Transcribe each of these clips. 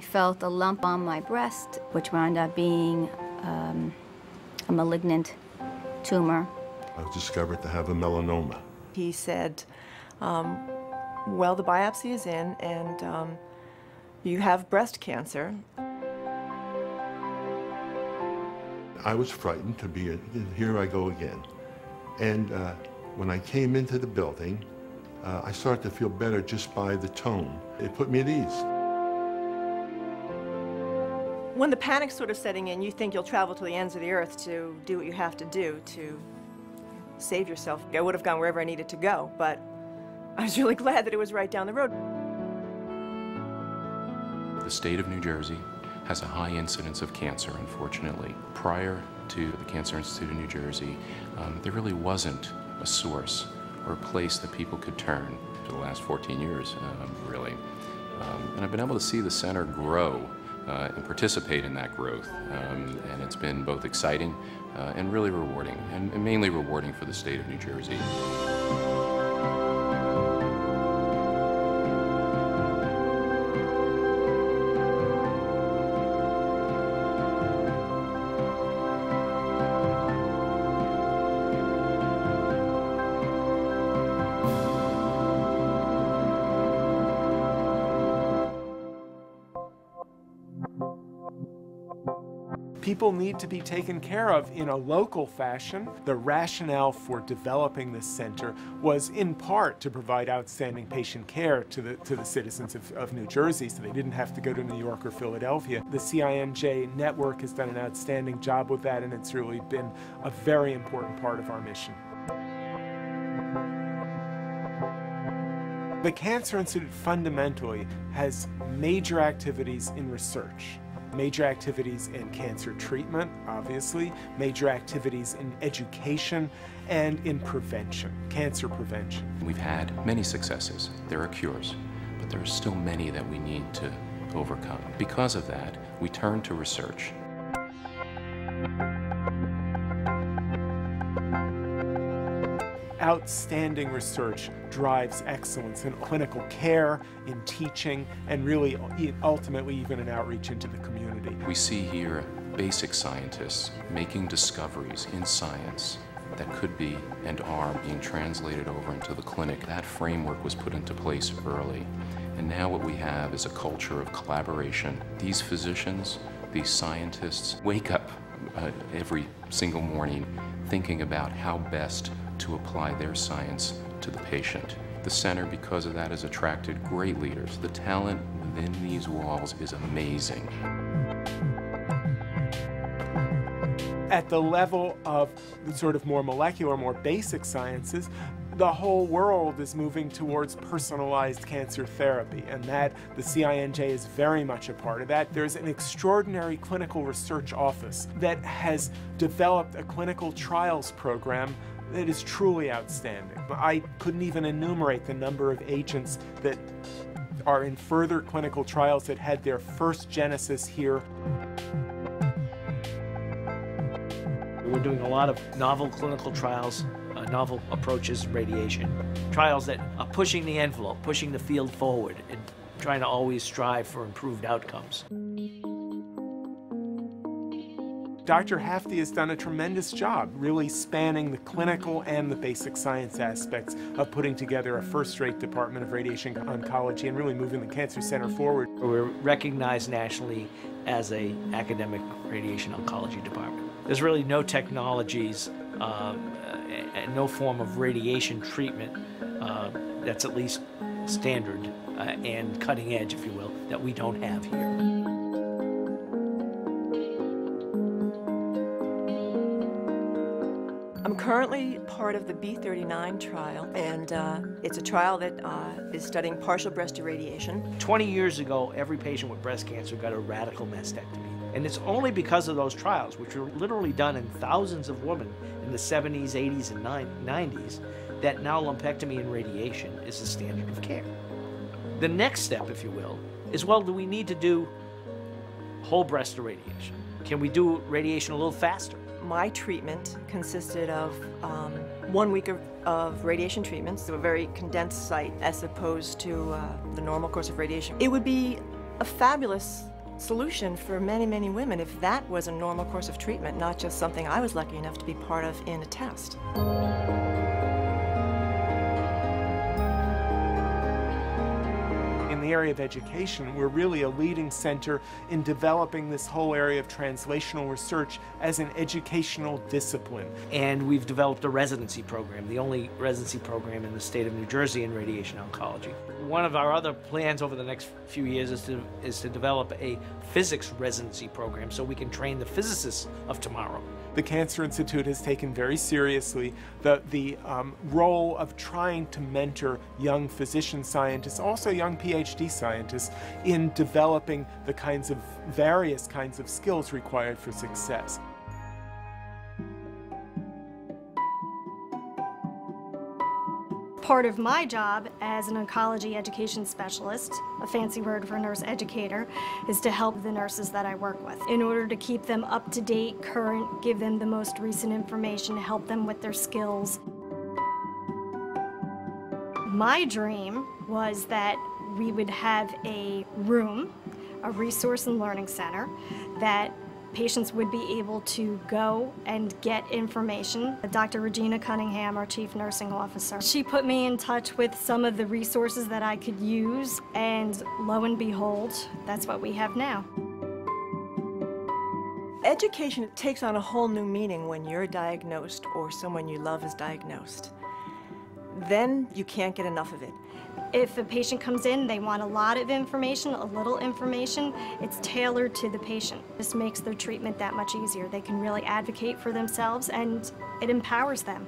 felt a lump on my breast, which wound up being a malignant tumor. I was discovered to have a melanoma. He said, well, the biopsy is in, and you have breast cancer. I was frightened to be, here I go again. And when I came into the building, I started to feel better just by the tone. It put me at ease. When the panic's sort of setting in, you think you'll travel to the ends of the earth to do what you have to do to save yourself. I would have gone wherever I needed to go, but I was really glad that it was right down the road. The state of New Jersey has a high incidence of cancer, unfortunately. Prior to the Cancer Institute of New Jersey, there really wasn't a source or a place that people could turn for the last 14 years, really. And I've been able to see the center grow and participate in that growth. And it's been both exciting and really rewarding, and mainly rewarding for the state of New Jersey. People need to be taken care of in a local fashion. The rationale for developing this center was in part to provide outstanding patient care to the citizens of New Jersey, so they didn't have to go to New York or Philadelphia. The CINJ network has done an outstanding job with that, and it's really been a very important part of our mission. The Cancer Institute fundamentally has major activities in research. Major activities in cancer treatment, obviously, major activities in education, and in prevention, cancer prevention. We've had many successes. There are cures, but there are still many that we need to overcome. Because of that, we turn to research. Outstanding research drives excellence in clinical care, in teaching, and really ultimately even in outreach into the community. We see here basic scientists making discoveries in science that could be and are being translated over into the clinic. That framework was put into place early, and now what we have is a culture of collaboration. These physicians, these scientists wake up every single morning thinking about how best to apply their science to the patient. The center, because of that, has attracted great leaders. The talent within these walls is amazing. At the level of the sort of more molecular, more basic sciences, the whole world is moving towards personalized cancer therapy, and that the CINJ is very much a part of that. There's an extraordinary clinical research office that has developed a clinical trials program that is truly outstanding. I couldn't even enumerate the number of agents that are in further clinical trials that had their first genesis here. We're doing a lot of novel clinical trials, novel approaches, radiation. Trials that are pushing the envelope, pushing the field forward, and trying to always strive for improved outcomes. Dr. Hafty has done a tremendous job, really spanning the clinical and the basic science aspects of putting together a first-rate Department of Radiation Oncology and really moving the Cancer Center forward. We're recognized nationally as an academic radiation oncology department. There's really no technologies and no form of radiation treatment that's at least standard and cutting edge, if you will, that we don't have here. I'm currently part of the B39 trial, and it's a trial that is studying partial breast irradiation. 20 years ago, every patient with breast cancer got a radical mastectomy. And it's only because of those trials, which were literally done in thousands of women in the 70s, 80s, and 90s, that now lumpectomy and radiation is the standard of care. The next step, if you will, is, well, do we need to do whole breast irradiation? Can we do radiation a little faster? My treatment consisted of 1 week of radiation treatments, so a very condensed site as opposed to the normal course of radiation. It would be a fabulous solution for many, many women if that was a normal course of treatment, not just something I was lucky enough to be part of in a test. In the area of education, we're really a leading center in developing this whole area of translational research as an educational discipline. And we've developed a residency program, the only residency program in the state of New Jersey in radiation oncology. One of our other plans over the next few years is to develop a physics residency program so we can train the physicists of tomorrow. The Cancer Institute has taken very seriously the role of trying to mentor young physician scientists, also young PhD scientists, in developing the various kinds of skills required for success. Part of my job as an oncology education specialist, a fancy word for nurse educator, is to help the nurses that I work with in order to keep them up to date, current, give them the most recent information, help them with their skills. My dream was that we would have a room, a resource and learning center, that patients would be able to go and get information. Dr. Regina Cunningham, our Chief Nursing Officer, she put me in touch with some of the resources that I could use, and lo and behold, that's what we have now. Education takes on a whole new meaning when you're diagnosed or someone you love is diagnosed. Then you can't get enough of it. If a patient comes in, they want a lot of information, a little information, it's tailored to the patient. This makes their treatment that much easier. They can really advocate for themselves, and it empowers them.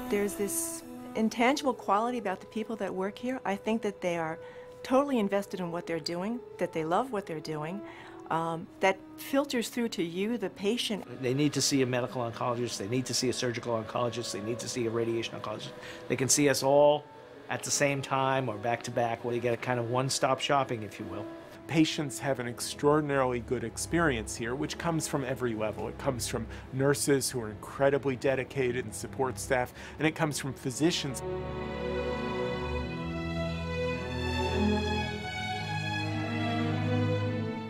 There's this intangible quality about the people that work here. I think that they are totally invested in what they're doing, that they love what they're doing, that filters through to you, the patient. They need to see a medical oncologist, they need to see a surgical oncologist, they need to see a radiation oncologist. They can see us all at the same time or back to back, where you get a kind of one-stop shopping, if you will. Patients have an extraordinarily good experience here, which comes from every level. It comes from nurses who are incredibly dedicated and support staff, and it comes from physicians.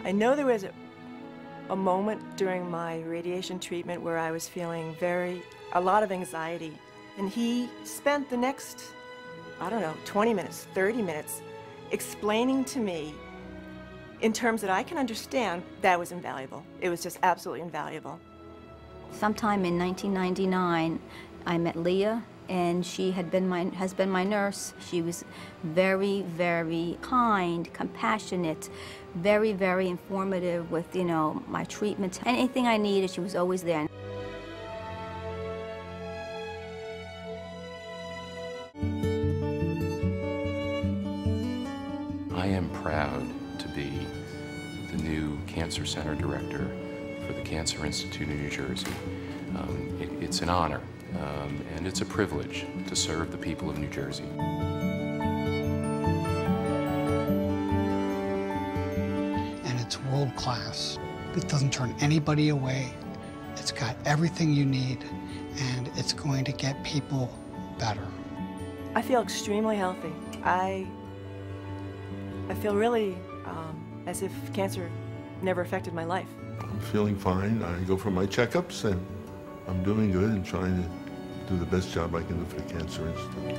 I know there was a moment during my radiation treatment where I was feeling a lot of anxiety. And he spent the next, I don't know, 20 minutes, 30 minutes explaining to me in terms that I can understand. That was invaluable. It was just absolutely invaluable. Sometime in 1999, I met Leah, and she has been my nurse. She was very, very kind, compassionate, very, very informative with, my treatment. Anything I needed, she was always there. I am proud to be the new Cancer Center Director for the Cancer Institute of New Jersey. It's an honor, and it's a privilege to serve the people of New Jersey. And it's world class. It doesn't turn anybody away. It's got everything you need, and it's going to get people better. I feel extremely healthy. I feel really as if cancer never affected my life. I'm feeling fine. I go for my checkups, and I'm doing good and trying to do the best job I can do for the Cancer Institute.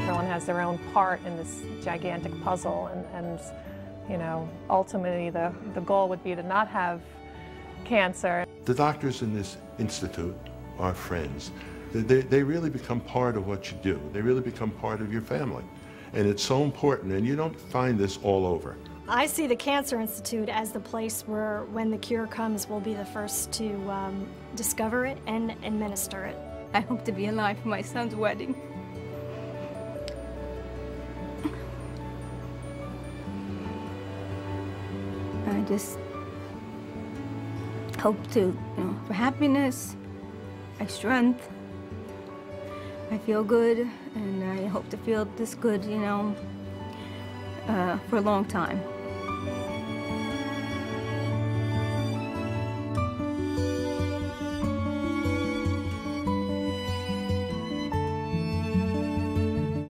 Everyone has their own part in this gigantic puzzle, and ultimately the goal would be to not have cancer. The doctors in this institute are friends. They really become part of what you do. They really become part of your family. And it's so important, and you don't find this all over. I see the Cancer Institute as the place where, when the cure comes, we'll be the first to discover it and administer it. I hope to be alive for my son's wedding. I just hope to, for happiness, my strength. I feel good, and I hope to feel this good, for a long time.